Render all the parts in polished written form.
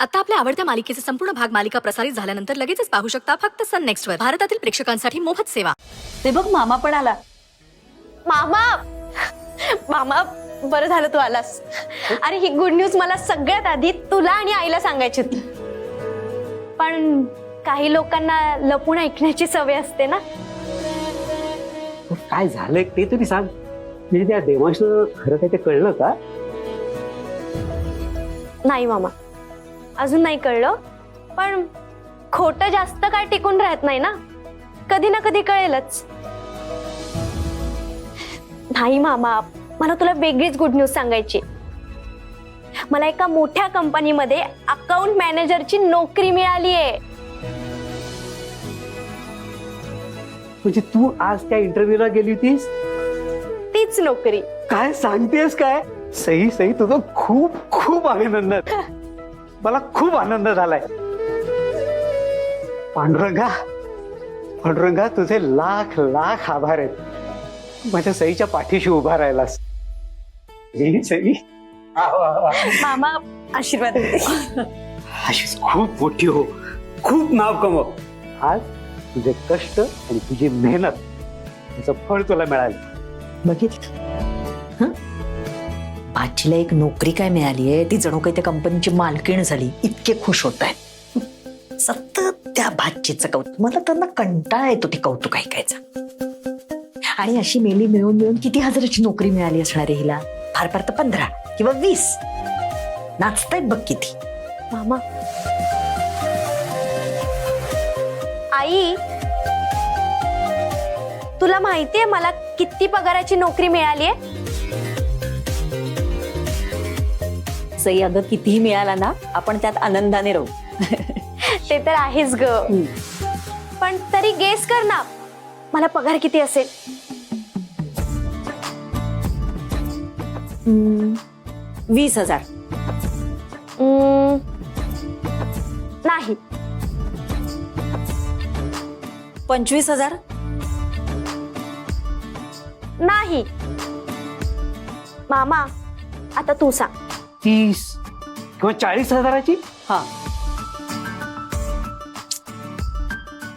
आता आपल्या आवडत्या मालिकेचे संपूर्ण भाग मालिका प्रसारित झाल्यानंतर लगेचच पाहू शकता फक्त सन नेक्स्ट वर. भारतातील प्रेक्षकांसाठी मोफत सेवा. ते बघ मामा पण आला. मामा मामा बरं झालं तू आलास. अरे ही गुड न्यूज मला सगळ्यात आधी तुला आणि आईला सांगायची होती, पण काही लोकांना लपून ऐकण्याची सवय असते ना. काय झालंय ते तरी सांग. म्हणजे त्या देवांशनं खरं काय ते कळलं का? नाही मामा, अजून नाही कळलं, पण खोटं जास्त काय टिकून राहत नाही ना, कधी ना कधी कळेलच. नाही मामा, मला तुला वेगळीच गुड न्यूज सांगायची. मला एका मोठ्या कंपनीमध्ये अकाउंट मॅनेजरची नोकरी मिळाली आहे. म्हणजे तू आज त्या इंटरव्ह्यूला गेली होतीस? तीच नोकरी. काय सांगतेस काय? सई सई, तुझं खूप खूप अभिनंदन. मला खूप आनंद झालाय. पांडुरंगा पांडुरंगा, तुझे लाख लाख आभार आहेत. माझ्या सईच्या पाठीशी उभा राहिलास. सई मामा आशीर्वाद देते. अशीच खूप मोठी हो, खूप नाव कमव. आज तुझे कष्ट आणि तुझी मेहनत त्याचं फळ तुला मिळालं. बघितलं, भाचीला एक नोकरी काय मिळाली आहे, ती जणू काही त्या कंपनीची मालकीण झाली. इतके खुश होत आहेत सतत त्या भाचीचं कौतुक. मला त्यांना कंटाळा येतो ती कौतुक ऐकायचा. आणि अशी मेली मिळून मिळून किती हजाराची नोकरी मिळाली असणार आहे हिला? फार फार तर 15 किंवा 20. नाचतायत बघ किती. मामा, आई, तुला माहितीये मला किती पगाराची नोकरी मिळाली आहे? सई, अगं कितीही मिळाला ना, आपण त्यात आनंदाने राहू. ते तर आहेच ग, पण तरी गेस कर ना, मला पगार किती असेल? 20,000. नाही. 25,000. नाही. मामा, आता तू सांग. 30 किंवा 40,000ची? हा.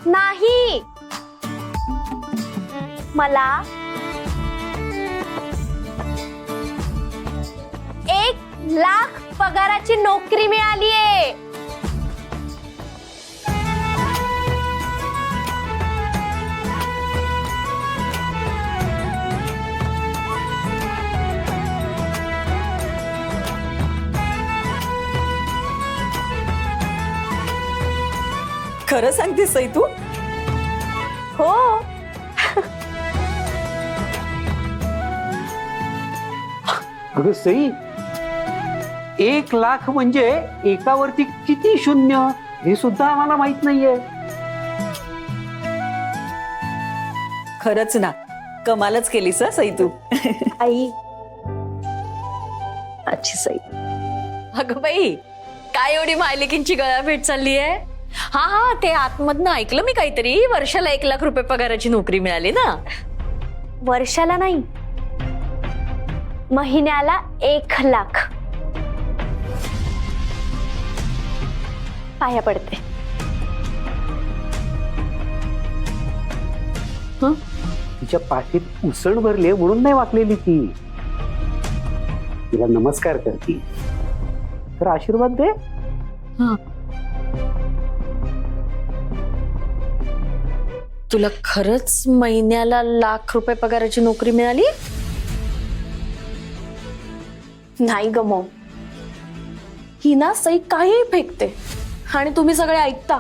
नाही. मला 1,00,000 पगाराची नोकरी मिळाली आहे. खरं सांगतेस सई तू? हो. अगं सई, 1,00,000 म्हणजे एकावरती किती शून्य हे सुद्धा आम्हाला माहित नाहीये. खरंच ना, कमालच केलीस हं सई तू. आई, अच्छी सई. अगं बाई, काय एवढी मायलेकींची गळाभेट चालली आहे? हा, ते आतमधनं ऐकलं मी काहीतरी, वर्षाला 1,00,000 रुपये पगाराची नोकरी मिळाली ना. वर्षाला नाही, महिन्याला 1,00,000. पाया पडते. तिच्या पाठीत उसण भरली म्हणून नाही वाकलेली ती. तिला नमस्कार करती, तर आशीर्वाद दे. तुला खरंच महिन्याला 1,00,000 रुपये पगाराची नोकरी मिळाली? नाही गमव. ही ना सई काही फेकते आणि तुम्ही सगळे ऐकता.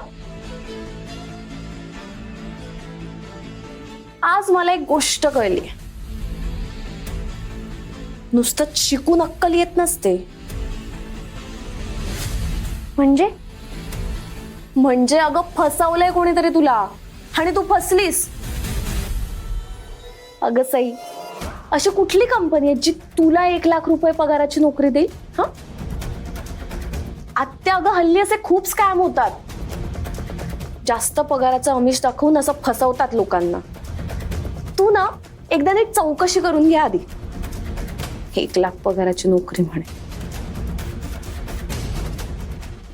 आज मला एक गोष्ट कळली. नुसतं शिकून अक्कल येत नसते. म्हणजे अगं फसवलंय कोणीतरी तुला आणि तू फसलीस. अगं सई, अशी कुठली कंपनी आहे जी तुला 1,00,000 रुपये पगाराची नोकरी देईल? हा, आत्या अगं हल्ली असे खूप स्कॅम होतात. जास्त पगाराचं आमिष दाखवून असं फसवतात लोकांना. तू ना एकदा नीट चौकशी करून घ्या आधी. 1,00,000 पगाराची नोकरी म्हणे.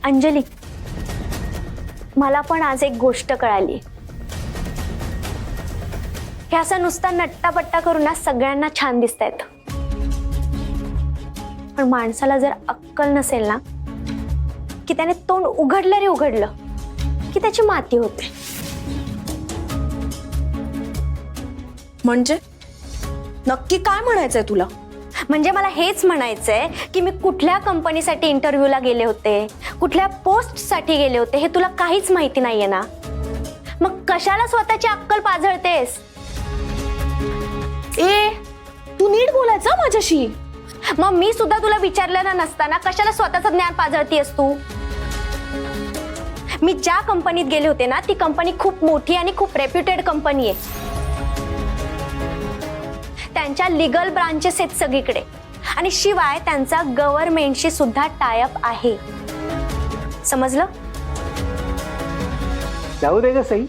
अंजली, मला पण आज एक गोष्ट कळाली. हे असं नुसता नट्टापट्टा करून ना सगळ्यांना छान दिसतायत, पण माणसाला जर अक्कल नसेल ना, की त्याने तोंड उघडलं रे उघडलं की त्याची माती होते. म्हणजे नक्की काय म्हणायचंय तुला? म्हणजे मला हेच म्हणायचंय की मी कुठल्या कंपनीसाठी इंटरव्ह्यूला गेले होते, कुठल्या पोस्टसाठी गेले होते, हे तुला काहीच माहिती नाहीये ना. मग कशाला स्वतःची अक्कल पाझळतेस? ए, तू नीट बोलायचं माझ्याशी. मग मी सुद्धा तुला विचारलेलं नसताना कशाला स्वतःचं ज्ञान पाझळतीयस तू? मी ज्या कंपनीत गेले होते ना, ती कंपनी खूप मोठी आणि खूप रेप्युटेड कंपनी आहे. त्यांच्या लिगल ब्रांचेस आहेत सगळीकडे, आणि शिवाय त्यांचा गव्हर्नमेंटशी सुद्धा टायअप आहे. समजलं? जाऊ दे ग सई,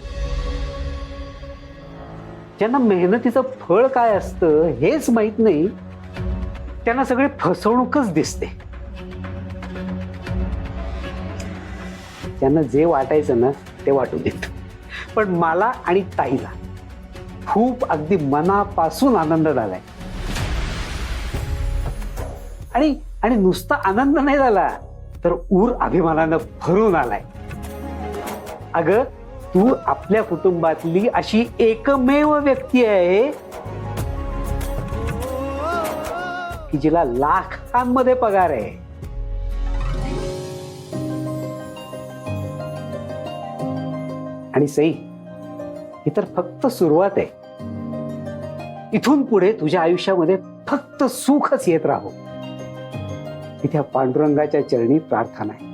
ज्यांना मेहनतीचं फळ काय असतं हेच माहित नाही, त्यांना सगळे फसवणूकच दिसते. त्यांना जे वाटायचं ना ते वाटू देत. पण मला आणि ताईला खूप अगदी मनापासून आनंद झालाय. आणि आणि नुसता आनंद नाही झाला, तर ऊर अभिमानानं भरून आलाय. अगं, तू आपल्या कुटुंबातली अशी एकमेव व्यक्ती आहे की जिला लाखांमध्ये पगार आहे. आणि सई, ही तर फक्त सुरुवात आहे. इथून पुढे तुझ्या आयुष्यामध्ये फक्त सुखच येत राहो, ही त्या पांडुरंगाच्या चरणी प्रार्थना आहे.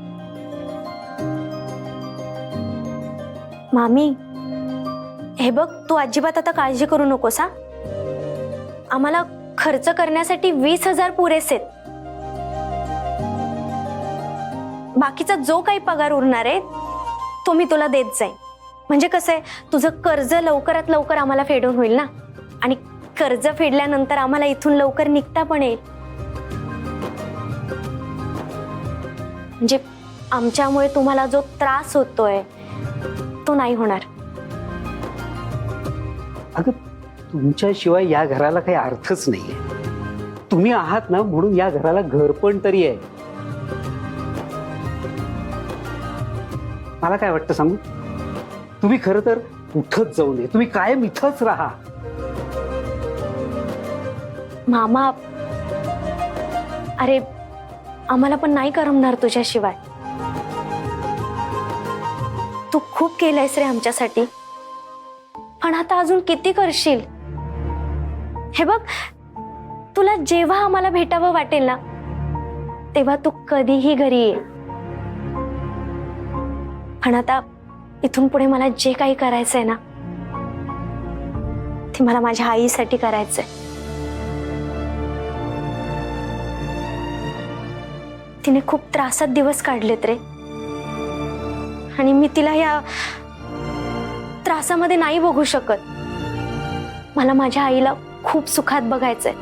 मामी, हे बघ, तू अजिबात आता काळजी करू नकोस हा. आम्हाला खर्च करण्यासाठी 20,000 पुरेसे. बाकीचा जो काही पगार उरणार आहे तो मी तुला देत जाईन. म्हणजे कसं आहे, तुझं कर्ज लवकरात लवकर आम्हाला फेडून होईल ना, आणि कर्ज फेडल्यानंतर आम्हाला इथून लवकर निघता पण येईल. म्हणजे आमच्यामुळे तुम्हाला जो त्रास होतोय तो नाही होणार. अगं, तुमच्याशिवाय या घराला काही अर्थच नाहीये. तुम्ही आहात ना, म्हणून या घराला घर पण तरी आहे. मला काय वाटतं सांगू, तुम्ही खरं तर कुठंच जाऊ नये, तुम्ही कायम इथंच राहा. मामा, अरे आम्हाला पण नाही करमणार तुझ्याशिवाय. तू खूप केलंयस रे आमच्यासाठी, पण आता अजून किती करशील? हे बघ, तुला जेव्हा आम्हाला भेटावं वाटेल ना, तेव्हा तू कधीही घरी ये. पण आता इथून पुढे मला जे काही करायचंय ना, ते मला माझ्या आईसाठी करायचंय. तिने खूप त्रासात दिवस काढलेत रे, आणि मी तिला या त्रासामध्ये नाही बघू शकत. मला माझ्या आईला खूप सुखात बघायचंय.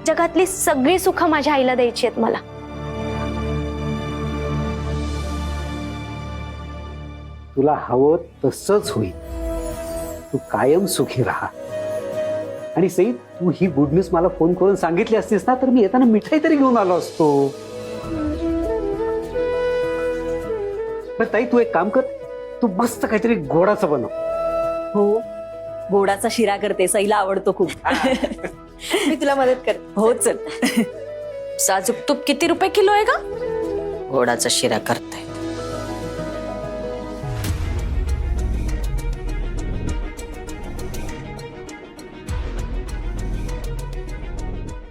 जगातली सगळी सुख माझ्या आईला द्यायची आहेत मला. तुला हवं तसंच होईल. तू कायम सुखी राहा. आणि सई, तू ही गुड न्यूज मला फोन करून सांगितली असतीस ना, तर मी येताना मिठाई तरी घेऊन आलो असतो. पण ताई, तू एक काम कर, तू मस्त काहीतरी गोडाचं बनव. हो, गोडाचा शिरा करते, सईला आवडतो खूप. मी तुला मदत कर. हो चल. साजूक तूप किती रुपये किलो आहे का? गोडाचा शिरा करते.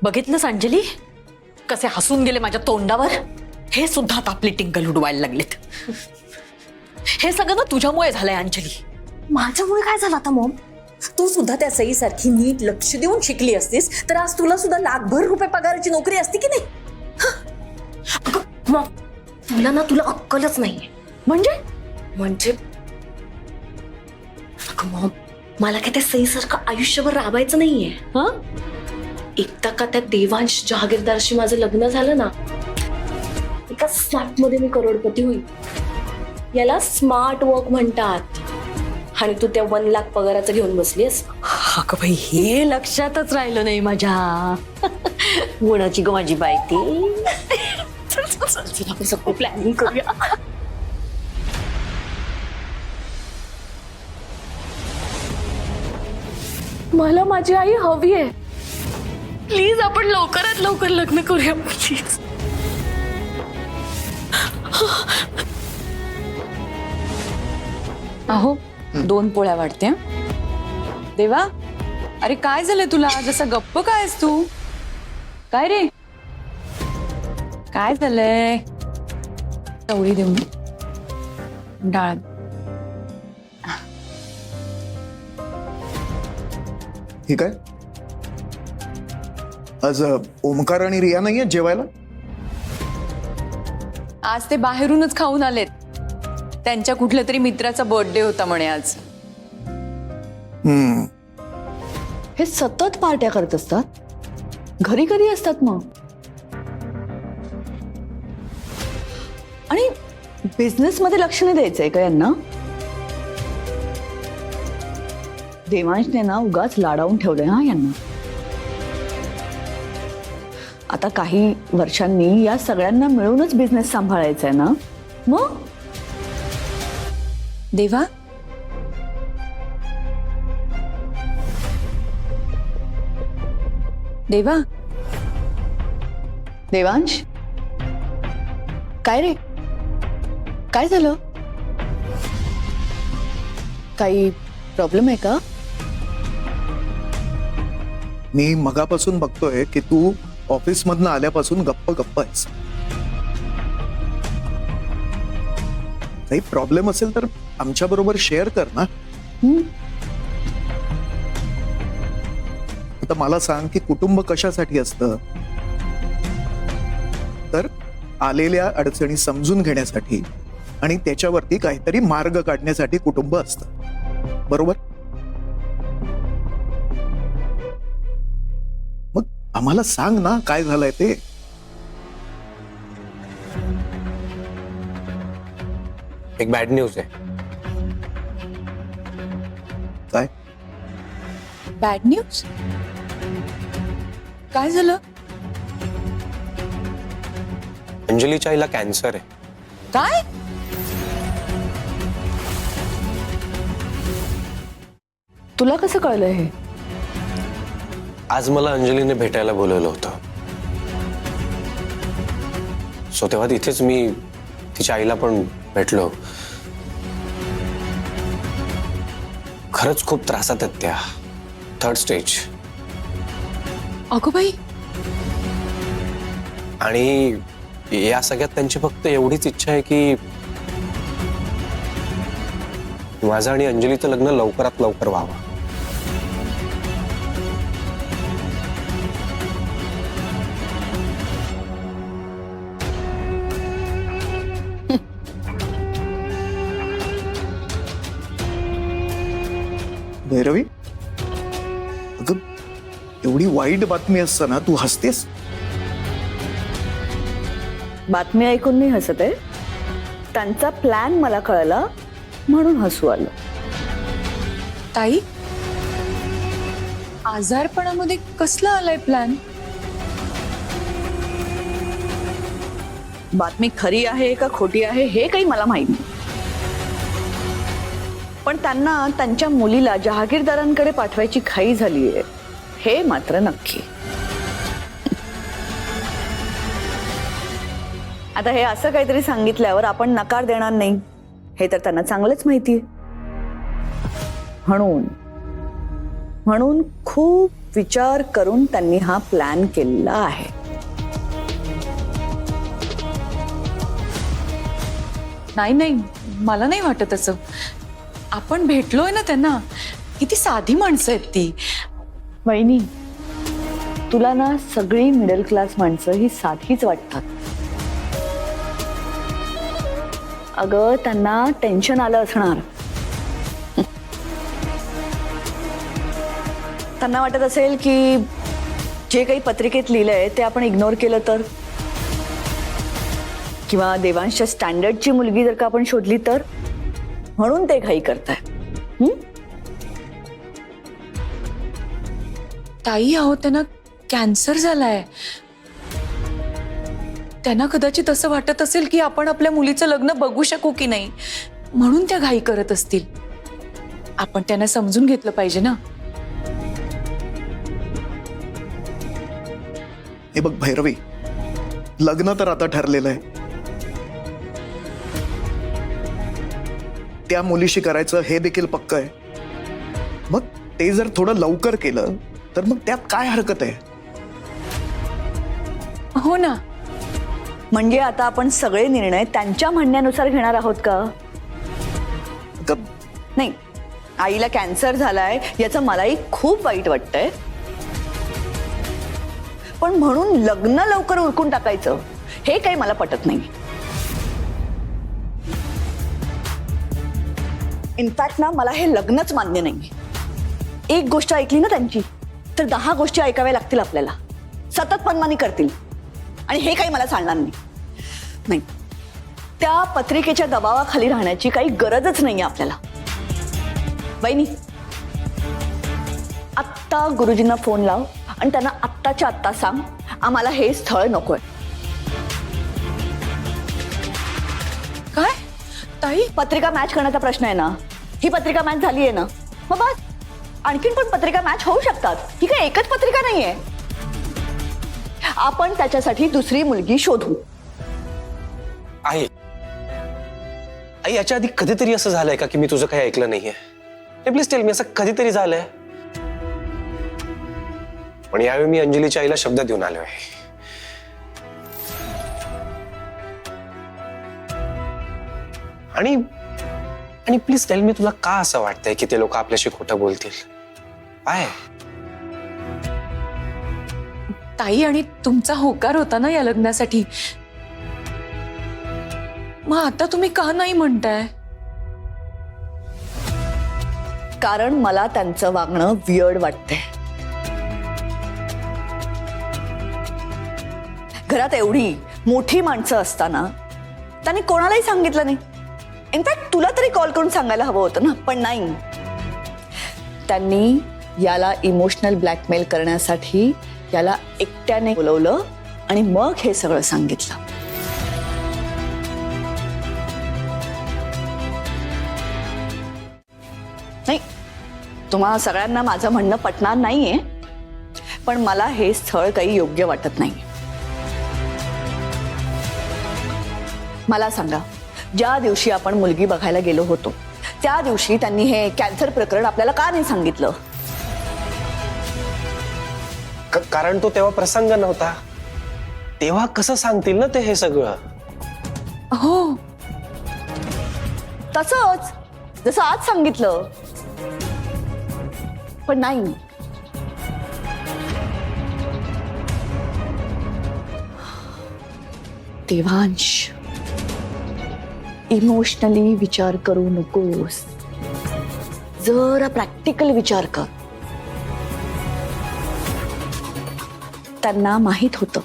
बघितलंस अंजली, कसे हसून गेले माझ्या तोंडावर. हे सुद्धा आता आपली टिंकल उडवायला लागलेत. हे सगळं ना तुझ्यामुळे झालंय अंजली. माझ्यामुळे काय झालं आता मॉम? तू सुद्धा त्या सईसारखी नीट लक्ष देऊन शिकली असतीस तर आज तुला सुद्धा लाखभर रुपये पगाराची नोकरी असती की नाही? मग तुला अक्कलच नाहीये. म्हणजे अगं मॉम, मला काय त्या सईसारखं आयुष्यभर राबायचं नाहीये. हं? एकदा का त्या देवांश जहागीरदारशी माझं लग्न झालं ना, एकाच स्नॅपमध्ये मी करोडपती होईल. याला स्मार्ट वर्क म्हणतात. आणि तू त्या 1 लाख पगाराचं घेऊन बसलीस. अगं बाई, हे लक्षातच राहिलं नाही माझ्या. गुणाची ग माझी बाई ती. चल आपण सगळं प्लॅनिंग करूया. मला माझी आई हवी आहे. प्लीज आपण लवकरात लवकर लग्न करूया प्लीज. अहो 2 पोळ्या वाटते. देवा, अरे काय झालंय तुला? जसा गप्प काय आहेस तू? काय रे, काय झालंय? चवळी देऊन डाळ. ठीक आहे. आज ओमकार आणि रिया नाहीये जेवायला? आज ते बाहेरूनच खाऊन आलेत. त्यांच्या कुठल्या तरी मित्राचा बर्थडे होता म्हणे आज. हे सतत पार्ट्या करत असतात. घरी कधी असतात मग? आणि बिझनेस मध्ये लक्ष नाही द्यायचंय का यांना? देवांशने ना उगाच लाडावून ठेवलंय हा यांना. आता काही वर्षांनी या सगळ्यांना मिळूनच बिझनेस सांभाळायचा आहे ना. मग देवा, देवा, देवांश, काय रे, काय झालं? काही प्रॉब्लेम आहे का? मी मगापासून बघतोय की तू ऑफिस मधनं आल्यापासून गप्प गप्प आहेस. काही प्रॉब्लेम असेल तर आमच्या बरोबर शेअर कर ना. आता मला सांग की कुटुंब कशासाठी असतं? तर आलेल्या अडचणी समजून घेण्यासाठी आणि त्याच्यावरती काहीतरी मार्ग काढण्यासाठी कुटुंब असतं, बरोबर? मग आम्हाला सांग ना काय झालंय ते. एक बॅड न्यूज आहे. काय? Bad news? काय झालं? अंजलीच्या आईला कॅन्सर आहे. काय? तुला कसं कळलं हे? आज मला अंजलीने भेटायला बोलवलं होतं. सो तेव्हा तिथेच मी तिच्या आईला पण भेटलो. खरंच खूप त्रासात आहेत त्या. 3rd stage. अगो बाई, आणि या सगळ्यात त्यांची फक्त एवढीच इच्छा आहे की माझं आणि अंजलीचं लग्न लवकरात लवकर व्हावं. भैरवी, अगं एवढी वाईट बातमी असताना तू हसतेस? बातमी ऐकून नाही हसत आहे. त्यांचा प्लॅन मला कळला म्हणून हसू आलं. ताई, आजारपणामध्ये कसला आलाय प्लॅन? बातमी खरी आहे का खोटी आहे हे काही मला माहित नाही, पण त्यांना त्यांच्या मुलीला जहागीरदारांकडे पाठवायची घाई झालीये हे मात्र नक्की. आता हे असं काहीतरी सांगितल्यावर आपण नकार देणार नाही हे तर त्यांना चांगलंच माहितीये. म्हणून खूप विचार करून त्यांनी हा प्लॅन केलेला आहे. नाही, मला नाही वाटत असं. आपण भेटलोय ना त्यांना. किती साधी माणसं आहेत ती. वहिनी, तुला ना सगळी मिडल क्लास माणसं ही साधीच वाटतात. अगं त्यांना टेन्शन आलं असणार. त्यांना वाटत असेल की जे काही पत्रिकेत लिहिलंय ते आपण इग्नोर केलं तर किंवा देवांशच्या स्टँडर्डची मुलगी जर का आपण शोधली तर, म्हणून ते घाई करताय. ताई अहो त्यांना कॅन्सर झालाय. त्यांना कदाचित असं वाटत असेल की आपण आपल्या मुलीचं लग्न बघू शकू की नाही, म्हणून त्या घाई करत असतील. आपण त्यांना समजून घेतलं पाहिजे ना. हे बघ भैरवी, लग्न तर आता ठरलेलं आहे. त्या मुलीशी करायचं हे देखील पक्क आहे. मग ते जर थोडं लवकर केलं तर मग त्यात काय हरकत आहे? हो ना. म्हणजे आता आपण सगळे निर्णय त्यांच्या म्हणण्यानुसार घेणार आहोत का? नाही, आईला कॅन्सर झालाय याचं मलाही खूप वाईट वाटतंय, पण म्हणून लग्न लवकर उरकून टाकायचं हे काही मला पटत नाही. इनफॅक्ट ना, मला हे लग्नच मान्य नाही. एक गोष्ट ऐकली ना त्यांची तर 10 गोष्टी ऐकाव्या लागतील आपल्याला. सतत मनमानी करतील आणि हे काही मला चालणार नाही. त्या पत्रिकेच्या दबावाखाली राहण्याची काही गरजच नाहीये आपल्याला. वहिनी, आत्ता गुरुजींना फोन लाव आणि त्यांना आत्ताच्या आत्ता सांग आम्हाला हे स्थळ नकोय. काय ताई? पत्रिका मॅच करण्याचा प्रश्न आहे ना. ही पत्रिका मॅच झाली आहे ना, मग बस. आणखीन पण पत्रिका मॅच होऊ शकतात. ही काय एकच पत्रिका नाहीये. आपण त्याच्यासाठी दुसरी मुलगी शोधू. आई आई याच्या आधी कधीतरी असं झालंय का की मी तुझं काही ऐकलं नाहीये? प्लीज टेल मी, असं कधीतरी झालंय? पण यावेळी मी अंजलीच्या आईला शब्द देऊन आलोय. आणि प्लीज टेल मी, तुला का असं वाटतंय की ते लोक आपल्याशी खोटं बोलतील? काय ताई, आणि तुमचा होकार होता ना या लग्नासाठी, मग आता तुम्ही का नाही म्हणताय? कारण मला त्यांचं वागणं वियर्ड वाटतंय. घरात एवढी मोठी माणसं असताना त्यांनी कोणालाही सांगितलं नाही. इनफॅक्ट तुला तरी कॉल करून सांगायला हवं होतं ना, पण नाही. त्यांनी याला इमोशनल ब्लॅकमेल करण्यासाठी याला एकट्याने बोलवलं आणि मग हे सगळं सांगितलं. नाही, तुम्हा सगळ्यांना माझं म्हणणं पटणार नाहीये, पण मला हे स्थळ काही योग्य वाटत नाही. मला सांगा, ज्या दिवशी आपण मुलगी बघायला गेलो होतो त्या दिवशी त्यांनी हे कॅन्सर प्रकरण आपल्याला का नाही सांगितलं? कारण तो तेव्हा प्रसंग नव्हता. तेव्हा कसं सांगतील ना ते हे सगळं? हो, तसंच जसं आज सांगितलं. पण नाही, देवांश, इमोशनली विचार करू नकोस. जरा प्रॅक्टिकल विचार कर. त्यांना माहित होतं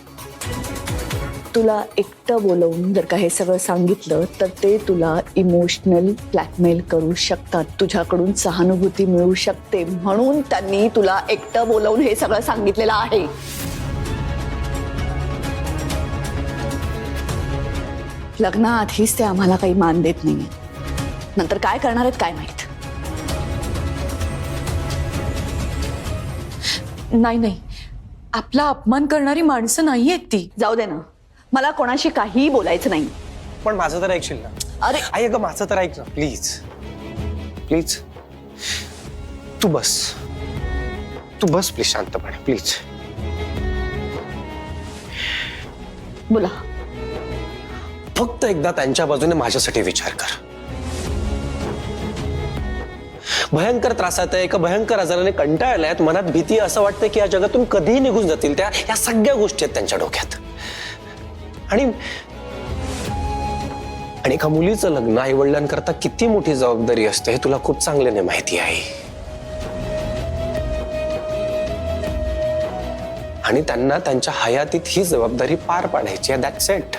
तुला एकटं बोलवून जर का हे सगळं सांगितलं तर ते तुला इमोशनल ब्लॅकमेल करू शकतात, तुझ्याकडून सहानुभूती मिळू शकते, म्हणून त्यांनी तुला एकटं बोलवून हे सगळं सांगितलेलं आहे. लग्नाआधीच ते आम्हाला काही मान देत नाहीये, नंतर काय करणार आहेत काय माहित. नाही, आपला अपमान करणारी माणसं नाहीयेत ती. जाऊ दे ना, मला कोणाशी काहीही बोलायचं नाही. पण माझं तर ऐकशील ना? अरे आई अगं, माझं तर ऐक ना प्लीज. प्लीज तू बस प्लीज, शांतपणे प्लीज. बोला. फक्त एकदा त्यांच्या बाजूने माझ्यासाठी विचार कर. भयंकर त्रासात आहे, एका भयंकर आजाराने कंटाळल्यात, मनात भीती, असं वाटतं की या जगातून कधीही निघून जातील त्या. या सगळ्या गोष्टी आहेत त्यांच्या डोक्यात. आणि एका मुलीचं लग्न आई वडिलांकरता किती मोठी जबाबदारी असते हे तुला खूप चांगल्याने माहिती आहे. आणि त्यांना त्यांच्या हयातीत ही जबाबदारी पार पाडायची आहे. That's it.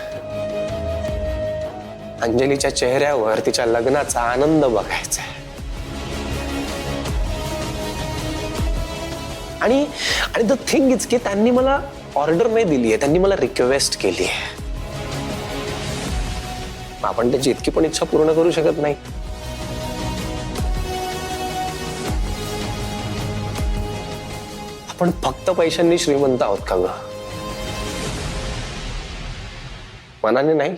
अंजलीच्या चेहऱ्यावर तिच्या लग्नाचा आनंद बघायचा आहे. आणि द थिंग इज की त्यांनी मला ऑर्डर नाही दिली आहे, त्यांनी मला रिक्वेस्ट केली आहे. आपण त्याची इतकी पण इच्छा पूर्ण करू शकत नाही. आपण फक्त पैशांनी श्रीमंत आहोत का ग? मनाने नाही.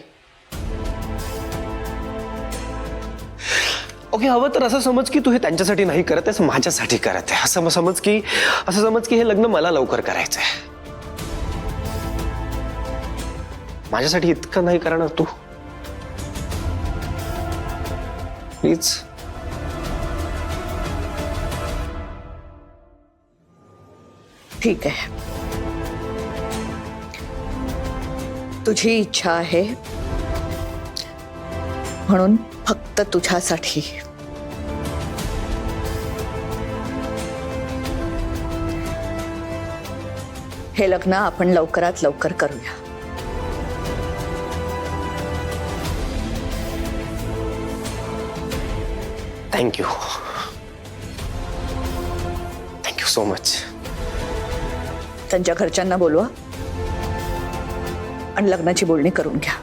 ओके, हवं तर असं समज की तू हे त्यांच्यासाठी नाही करत आहेस, माझ्यासाठी करत आहे. असं समज की हे लग्न मला लवकर करायचं आहे. माझ्यासाठी इतकं नाही करणार तू? प्लीज. ठीक आहे, तुझी इच्छा आहे म्हणून फक्त तुझ्यासाठी हे लग्न आपण लवकरात लवकर करूया. Thank you so much. त्यांच्या घरच्यांना बोलवा आणि लग्नाची बोलणी करून घ्या.